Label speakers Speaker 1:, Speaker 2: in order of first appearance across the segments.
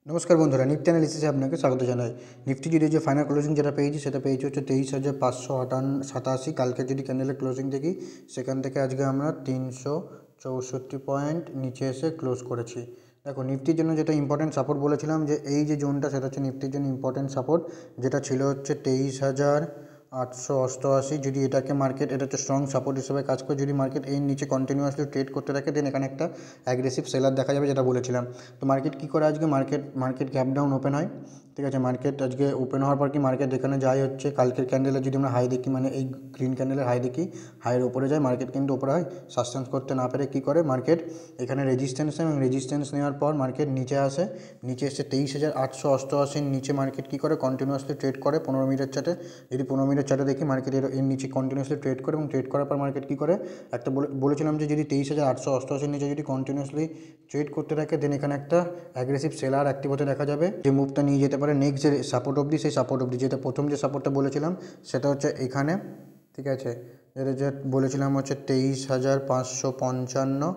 Speaker 1: নমস্কার বন্ধুরা, নিফটি অ্যানালিসিসে আপনাকে স্বাগত জানাই। নিফটি যদি যে ফাইনাল ক্লোজিং যেটা পেয়েছি সেটা পেয়েছি হচ্ছে 23,587। কালকে যদি ক্যান্ডেলের ক্লোজিং দেখি সেখান থেকে আজকে আমরা 364 পয়েন্ট নিচে এসে ক্লোজ করেছি। দেখো, নিফটির জন্য যেটা ইম্পর্টেন্ট সাপোর্ট বলেছিলাম যে এই যে জোনটা সেটা হচ্ছে নিফটির জন্য ইম্পর্টেন্ট সাপোর্ট, যেটা ছিল হচ্ছে 23,888। যদি এটাকে মার্কেট, এটা হচ্ছে স্ট্রং সাপোর্ট হিসেবে কাজ করে। যদি মার্কেট এর নিচে কন্টিনিউয়াসলি ট্রেড করতে থাকে দেন এখানে একটা অ্যাগ্রেসিভ সেলার দেখা যাবে, যেটা বলেছিলাম। তো মার্কেট কী করে আজকে, মার্কেট গ্যাপ ডাউন ওপেন হয়। ঠিক আছে, মার্কেট আজকে ওপেন হওয়ার পর কি মার্কেট এখানে যায় হচ্ছে কালকের ক্যান্ডেলের যদি আমরা হাই দেখি, মানে এই গ্রিন ক্যান্ডেলের হাই দেখি, হাইয়ের ওপরে যায় মার্কেট, কিন্তু ওপরে হয় সাস্টেন্স করতে না পেরে কী করে মার্কেট এখানে রেজিস্ট্যান্স নেয়, এবং রেজিস্ট্যান্স নেওয়ার পর মার্কেট নিচে আসে। নিচে এসে 23,888 নিচে মার্কেট কী করে কন্টিনিউয়াসলি ট্রেড করে 15 মিনিটের চার্টে। যদি 15 মিনিটের চার্টে দেখি মার্কেট এর নিচে কন্টিনিউয়াসলি ট্রেড করে, এবং ট্রেড করার পর মার্কেট কী করে একটা বলেছিলাম যে যদি 23,888 নিচে যদি কন্টিনিউয়াসলি ট্রেড করতে থাকে দেন এখানে একটা অ্যাগ্রেসিভ সেলার অ্যাক্টিভ হতে দেখা যাবে, যে মুভটা নিয়ে যেতে পারে নেক্সট যে সাপোর্ট অবধি। সেই সাপোর্ট অবধি, যেটা প্রথম যে সাপোর্টটা বলেছিলাম সেটা হচ্ছে এখানে। ঠিক আছে, যেটা যে বলেছিলাম হচ্ছে 23,555।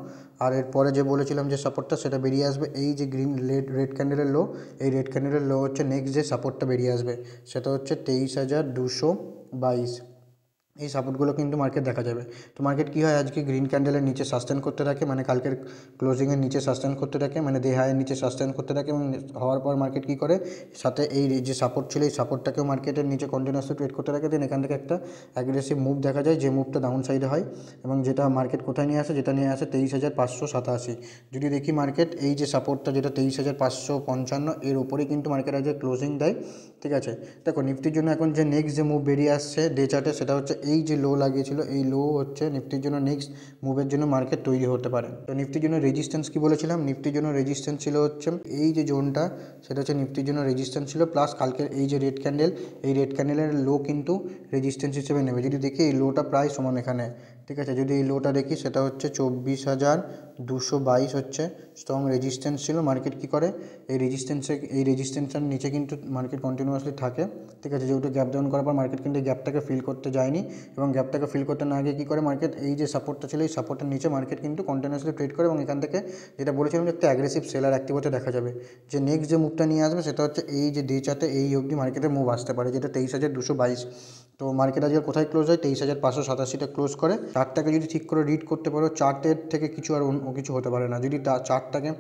Speaker 1: আর এরপরে যে বলেছিলাম যে সাপোর্টটা সেটা বেরিয়ে আসবে এই যে গ্রিন রেড ক্যান্ডেলের লো। এই রেড ক্যান্ডেলের লো হচ্ছে নেক্সট যে সাপোর্টটা বেরিয়ে আসবে সেটা হচ্ছে 23,222। এই সাপোর্টগুলো কিন্তু মার্কেট দেখা যাবে। তো মার্কেট কী হয় আজকে গ্রিন ক্যান্ডেলের নিচে সাস্টেন করতে থাকে, মানে কালকের ক্লোজিংয়ের নিচে সাস্টেন করতে থাকে, মানে দে হাইয়ের নিচে সাস্টেন করতে থাকে, এবং হওয়ার পর মার্কেট কী করে সাথে এই যে সাপোর্ট ছিল এই সাপোর্টটাকেও মার্কেটের নিচে কন্টিনিউয়াসলি ট্রেড করতে থাকে। দেন এখান থেকে একটা অ্যাগ্রেসিভ মুভ দেখা যায়, যে মুভটা ডাউন সাইডে হয়, এবং যেটা মার্কেট কোথায় নিয়ে আসে, যেটা নিয়ে আসে 23,587। যদি দেখি মার্কেট এই যে সাপোর্টটা যেটা 23,555 এর উপরেই কিন্তু মার্কেট আজকে ক্লোজিং দেয়। ঠিক আছে, দেখো নিফটির জন্য এখন যে নেক্সট যে মুভ বেরিয়ে আসছে ডে চার্টে সেটা হচ্ছে এই যে লো লাগিয়েছিল, এই লো হচ্ছে নিফটির জন্য নেক্সট মুভের জন্য মার্কেট তৈরি হতে পারে। তো নিফটির জন্য রেজিস্ট্যান্স কি বলেছিলাম, নিফটির জন্য রেজিস্ট্যান্স ছিল হচ্ছে এই যে জোনটা, সেটা হচ্ছে নিফটির জন্য রেজিস্ট্যান্স ছিল, প্লাস কালকের এই যে রেড ক্যান্ডেল, এই রেড ক্যান্ডেলের লো কিন্তু রেজিস্ট্যান্স হিসেবে নেবে। যদি দেখি এই লোটা প্রায় সমান এখানে। ঠিক আছে, যদি এই লোটা দেখি সেটা হচ্ছে 24,222 হচ্ছে স্ট্রং রেজিস্ট্যান্স ছিল। মার্কেট কী করে এই রেজিস্ট্যান্সের নিচে কিন্তু মার্কেট কন্টিনিউয়াসলি থাকে। ঠিক আছে, যেহেতু গ্যাপ ডাউন করার পর মার্কেট কিন্তু গ্যাপটাকে ফিল করতে যায়নি, এবং গ্যাপটাকে ফিল করতে না গিয়ে কী করে মার্কেট এই যে সাপোর্টটা ছিল এই সাপোর্টের নিচে মার্কেট কিন্তু কন্টিনিউয়াসলি ট্রেড করে, এবং এখান থেকে যেটা বলেছিলাম যে একটা অ্যাগ্রেসিভ সেলার অ্যাক্টিভ হতে দেখা যাবে। যে নেক্সট যে মুভটা নিয়ে আসবে সেটা হচ্ছে এই যে ডে চার্টে এই অবধি মার্কেটের মুভ আসতে পারে, যেটা 23,222। তো মার্কেট আজকে কোথায় ক্লোজ হয় 23,587 ক্লোজ করে। চার্টটাকে যদি ঠিক করে রিড করতে পারো, চার্টের থেকে কিছু আর অন্য কিছু হতে পারে না। যদি চার্টটাকে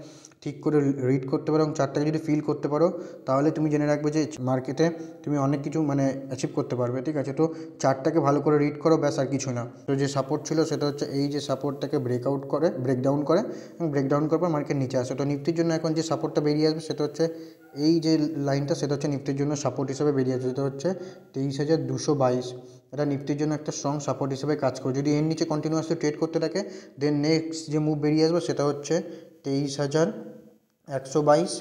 Speaker 1: ঠিক করে রিড করতে পারো এবং চার্টটাকে যদি ফিল করতে পারো, তাহলে তুমি জেনে রাখবে যে মার্কেটে তুমি অনেক কিছু মানে অ্যাচিভ করতে পারবে। ঠিক আছে, তো চার্টটাকে ভালো করে রিড করো, ব্যাস আর কিছু না। তো যে সাপোর্ট ছিল সেটা হচ্ছে এই যে সাপোর্টটাকে ব্রেকডাউন করে, এবং ব্রেকডাউন করার পর মার্কেট নিচে আসে। তো নিফটির জন্য এখন যে সাপোর্টটা বেরিয়ে আসবে সেটা হচ্ছে এই যে লাইনটা, সেটা হচ্ছে নিফটির জন্য সাপোর্ট হিসেবে বেরিয়ে আসবে, যেটা হচ্ছে 23,222। এটা নিফটির জন্য একটা স্ট্রং সাপোর্ট হিসেবে কাজ করে। যদি এর নিচে কন্টিনিউয়াসলি ট্রেড করতে থাকে দেন নেক্সট যে মুভ বেরিয়ে আসবে সেটা হচ্ছে 23,122,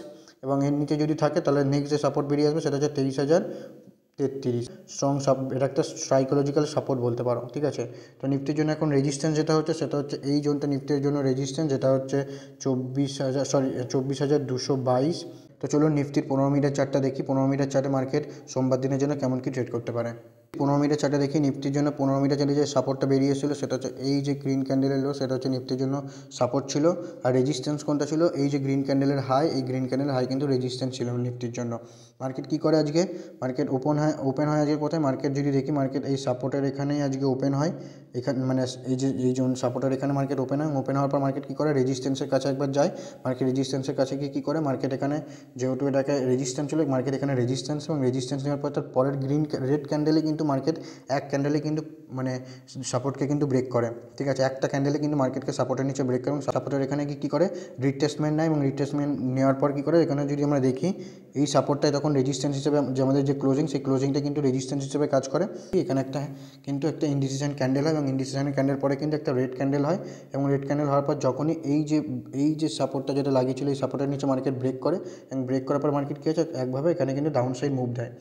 Speaker 1: এবং এর নিচে যদি থাকে তাহলে নেক্সট যে সাপোর্ট বেরিয়ে আসবে সেটা হচ্ছে 23,033। স্ট্রং এটা একটা সাইকোলজিক্যাল সাপোর্ট বলতে পারো। ঠিক আছে, তো নিফটির জন্য এখন রেজিস্ট্যান্স যেটা হচ্ছে সেটা হচ্ছে এই জোনটা নিফটির জন্য রেজিস্ট্যান্স, যেটা হচ্ছে 24,222। তো চলুন নিফটির 15 মিনিটের চার্টটা দেখি। 15 মিনিটের চার্টে মার্কেট সোমবার দিনের জন্য কেমন কি ট্রেড করতে পারে। 15 মিনিটের চার্টে দেখি নিফটির জন্য 15 মিনিটের চার্টে যে সাপোর্টটা বেরিয়ে এসেছিলো সেটা হচ্ছে এই যে গ্রিন ক্যান্ডেলের লো, সেটা হচ্ছে নিফটির জন্য সাপোর্ট ছিল। আর রেজিস্ট্যান্স কোনটা ছিল, এই যে গ্রিন ক্যান্ডেলের হাই, এই গ্রিন ক্যান্ডেলের হাই কিন্তু রেজিস্ট্যান্স ছিল নিফটির জন্য। মার্কেট কী করে আজকে, মার্কেট ওপেন হয় আজকে কোথায়, মার্কেট যদি দেখি মার্কেট এই সাপোর্টের এখানেই আজকে ওপেন হয়। এখানে মানে এই জোন সাপোর্টের এখানে মার্কেট ওপেন হয়। ওপেন হওয়ার পর মার্কেট কী করে রেজিস্ট্যান্সের কাছে একবার যায়। মার্কেট রেজিস্ট্যান্সের কাছে গিয়ে কী করে মার্কেট এখানে, যেহেতু এটাকে রেজিস্ট্যান্স ছিল, মার্কেট এখানে রেজিস্ট্যান্স এবং রেজিস্ট্যান্স নেওয়ার পর তার পরের রেড ক্যান্ডেলে কিন্তু মার্কেট এক ক্যান্ডেলে কিন্তু মানে সাপোর্টকে কিন্তু ব্রেক করে। ঠিক আছে, একটা ক্যান্ডেলে কিন্তু মার্কেটকে সাপোর্টের নিচে ব্রেক করে, এবং সাপোর্টের এখানে কী করে রিট্রেসমেন্ট নেয়, এবং রিট্রেসমেন্ট নেওয়ার পর কী করে এখানে যদি আমরা দেখি এই সাপোর্টটাই তখন রেজিস্ট্যান্স হিসেবে, যে আমাদের যে ক্লোজিং সেই ক্লোজিংটা কিন্তু রেজিস্ট্যান্স হিসেবে কাজ করে। এখানে একটা ইনডিসিশন ক্যান্ডেল হয়, এবং ইনডিসিশন ক্যান্ডেল পরে কিন্তু একটা রেড ক্যান্ডেল হয়, এবং রেড ক্যান্ডেল হওয়ার পর যখনই এই যে সাপোর্টটা যেটা লাগিয়েছিল এই সাপোর্টের নিচে মার্কেট ব্রেক করে, এবং ব্রেক করার পর মার্কেট কী হচ্ছে একভাবে এখানে কিন্তু ডাউন সাইড মুভ দেয়।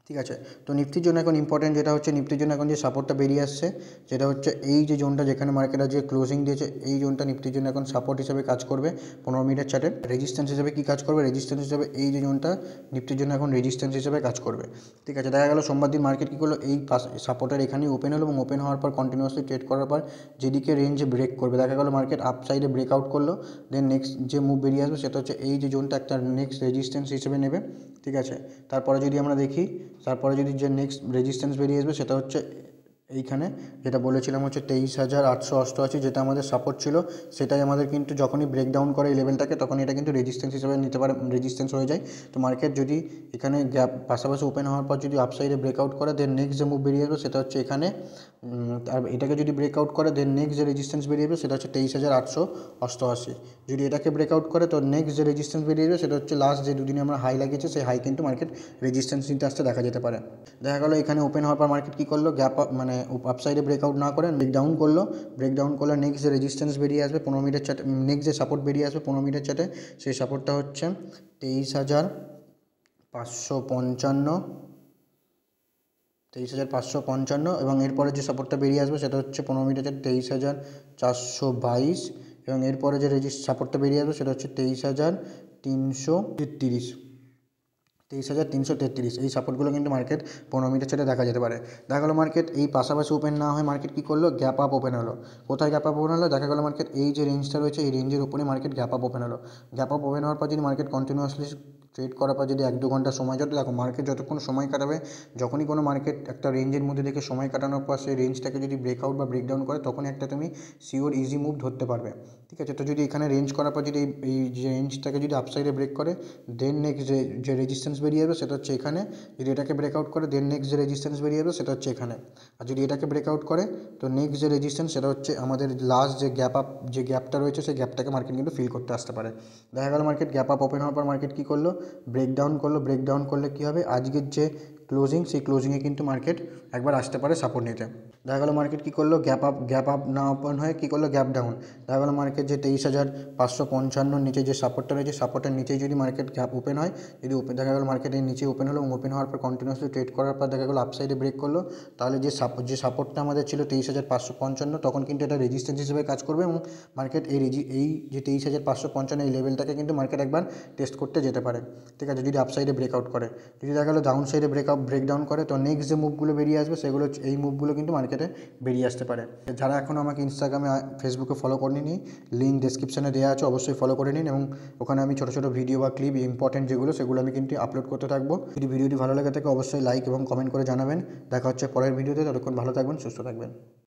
Speaker 1: ঠিক আছে। তো নিফটির জন্য এখন ইম্পর্টেন্ট যেটা হচ্ছে, নিফটির জন্য এখন যে সাপোর্টটা বেরিয়ে আসছে যেটা হচ্ছে এই যে জোনটা, যেখানে মার্কেট আজকে ক্লোজিং দিয়েছে, এই জোনটা নিফটির জন্য এখন সাপোর্ট হিসেবে কাজ করবে 15 মিনিটের চার্টে। রেজিস্ট্যান্স হিসেবে কী কাজ করবে, রেজিস্ট্যান্স হিসেবে এই যে জোনটা নিফটির জন্য এখন রেজিস্ট্যান্স হিসেবে কাজ করবে। ঠিক আছে, দেখা গেল সোমবার দিন মার্কেট কী করলো, এই সাপোর্টের এখানেই ওপেন হলো এবং ওপেন হওয়ার পর কন্টিনিউয়াসলি ট্রেড করার পর যেদিকে রেঞ্জে ব্রেক করবে, দেখা গেলো মার্কেট আপ সাইডে ব্রেকআউট করলো, দেন নেক্সট যে মুভ বেরিয়ে আসবে সেটা হচ্ছে এই যে জোনটা একটা নেক্সট রেজিস্ট্যান্স হিসেবে নেবে। ঠিক আছে, তারপরে যদি আমরা দেখি, তারপরে যদি যে নেক্সট রেজিস্ট্যান্স বেরিয়ে আসবে সেটা হচ্ছে এইখানে, যেটা বলেছিলাম হচ্ছে 23,888, যেটা আমাদের সাপোর্ট ছিল, সেটাই আমাদের কিন্তু যখনই ব্রেকডাউন করে এই লেভেলটাকে তখন এটা কিন্তু রেজিস্ট্যান্স হিসেবে নিতে পারে, রেজিস্ট্যান্স হয়ে যায়। তো মার্কেট যদি এখানে গ্যাপ পাশাপাশি ওপেন হওয়ার পর যদি আপসাইডে ব্রেকআউট করে, দেন নেক্সট যে মুভ বেরিয়ে আসবে সেটা হচ্ছে এখানে, আর এটাকে যদি ব্রেকআউট করে দেন নেক্সট যে রেজিস্ট্যান্স বেরিয়ে আসবে সেটা হচ্ছে 23,888। যদি এটাকে ব্রেকআউট করে তো নেক্সট যে রেজিস্ট্যান্স বেরিয়ে আসবে সেটা হচ্ছে লাস্ট যে দুদিনে আমরা হাই লাগিয়েছি, সেই হাই কিন্তু মার্কেট রেজিস্ট্যান্স নিতে আসতে দেখা যেতে পারে। দেখা গেলো এখানে ওপেন হওয়ার পর মার্কেট কী করলো, গ্যাপ মানে আপসাইডে ব্রেকআউট না করে ব্রেকডাউন করলো, ব্রেকডাউন করলে নেক্সট যে রেজিস্ট্যান্স বেরিয়ে আসবে 15 মিনিটের চার্টে, নেক্সট যে সাপোর্ট বেরিয়ে আসবে 15 মিনিটের চার্টে, সেই সাপোর্টটা হচ্ছে 23,555, 23,555, এবং এরপরে যে সাপোর্টটা বেরিয়ে আসবে সেটা হচ্ছে 15 মিনিটের 23,422, এবং এরপরে যে সাপোর্টটা বেরিয়ে আসবে সেটা হচ্ছে 23,333, 23,333। এই সাপোর্টগুলো কিন্তু মার্কেট 15 মিনিটের চার্টে দেখা যেতে পারে। দেখা গেলো মার্কেট এই পাশাপাশি ওপেন না হয় মার্কেট কী করলো, গ্যাপ আপ ওপেন হলো। কোথায় গ্যাপ আপ ওপেন হলো, দেখা গেলো মার্কেট এই যে রেঞ্জটা রয়েছে এই রেঞ্জের উপরে মার্কেট গ্যাপ আপ ওপেন হলো। গ্যাপ আপ ওপেন হওয়ার পর যদি মার্কেট কন্টিনিউয়াসলি ট্রেড করার পর যদি 1-2 ঘন্টা সময় যাবে, দেখো মার্কেট যতক্ষণ সময় কাটাবে, যখনই কোনো মার্কেট একটা রেঞ্জের মধ্যে দেখে সময় কাটানোর পর সেই রেঞ্জটাকে যদি ব্রেকআউট বা ব্রেকডাউন করে, তখনই একটা তুমি শিওর ইজি মুভ ধরতে পারবে। ঠিক আছে, তো যদি এখানে রেঞ্জ করার পর যদি এই যে রেঞ্জটাকে যদি আপসাইডে ব্রেক করে, দেন নেক্সট যে রেজিস্ট্যান্স বেরিয়ে যাবে সেটা হচ্ছে এখানে, যদি এটাকে ব্রেকআউট করে দেন নেক্সট যে রেজিস্ট্যান্স বেরিয়ে যাবে সেটা হচ্ছে এখানে, আর যদি এটাকে ব্রেকআউট করে তো নেক্সট যে রেজিস্ট্যান্স সেটা হচ্ছে আমাদের লাস্ট যে গ্যাপ আপ, যে গ্যাপটা রয়েছে সেই গ্যাপটাকে মার্কেট কিন্তু ফিল করতে আসতে পারে। দেখা গেল মার্কেট গ্যাপ আপ ওপেন হওয়ার পর মার্কেট কী করলো, ব্রেকডাউন করলো, ব্রেকডাউন করলে কী হবে, আজকের যে ক্লোজিং সেই ক্লোজিংয়ে কিন্তু মার্কেট একবার আসতে পারে সাপোর্ট নিতে। দেখা গেলো মার্কেট কী করলো, গ্যাপ আপ না ওপেন হয়ে কী করলো, গ্যাপ ডাউন। দেখা গেলো মার্কেট যে 23,555 নিচে যে সাপোর্টটা রয়েছে, সাপোর্টের নিচেই যদি মার্কেট গ্যাপ ওপেন হয়, যদি দেখা গেলো মার্কেটের নিচে ওপেন হলো এবং ওপেন হওয়ার পর কন্টিনিউয়াসলি ট্রেড করার পর দেখা গেলো আপসাইডে ব্রেক করলো, তাহলে যে সাপোর্টটা আমাদের ছিল 23,555, তখন কিন্তু এটা রেজিস্ট্যান্স হিসেবে কাজ করবে এবং মার্কেট এই যে 23,555 এই লেভেলটাকে কিন্তু মার্কেট একবার টেস্ট করতে যেতে পারে। ঠিক আছে, যদি আপসাইডে ব্রেকআউট করে। যদি দেখা গেলো ডাউন সাইডে ব্রেকডাউন করে তো নেক্সট যে মুভগুলো বেরিয়ে আসবে সেগুলো, এই মুভগুলো কিন্তু মার্কেটে বেরিয়ে আসতে পারে। যারা এখনও আমাকে ইনস্টাগ্রামে ফেসবুকে ফলো করেনি, লিঙ্ক ডেসক্রিপশানে দেওয়া আছে, অবশ্যই ফলো করে নিন, এবং ওখানে আমি ছোটো ছোটো ভিডিও বা ক্লিপ ইম্পর্টেন্ট যেগুলো সেগুলো আমি কিন্তু আপলোড করতে থাকবো। যদি ভিডিওটি ভালো লাগে থাকে অবশ্যই লাইক এবং কমেন্ট করে জানাবেন। দেখা হচ্ছে পরের ভিডিওতে, ততক্ষণ ভালো থাকবেন, সুস্থ থাকবেন।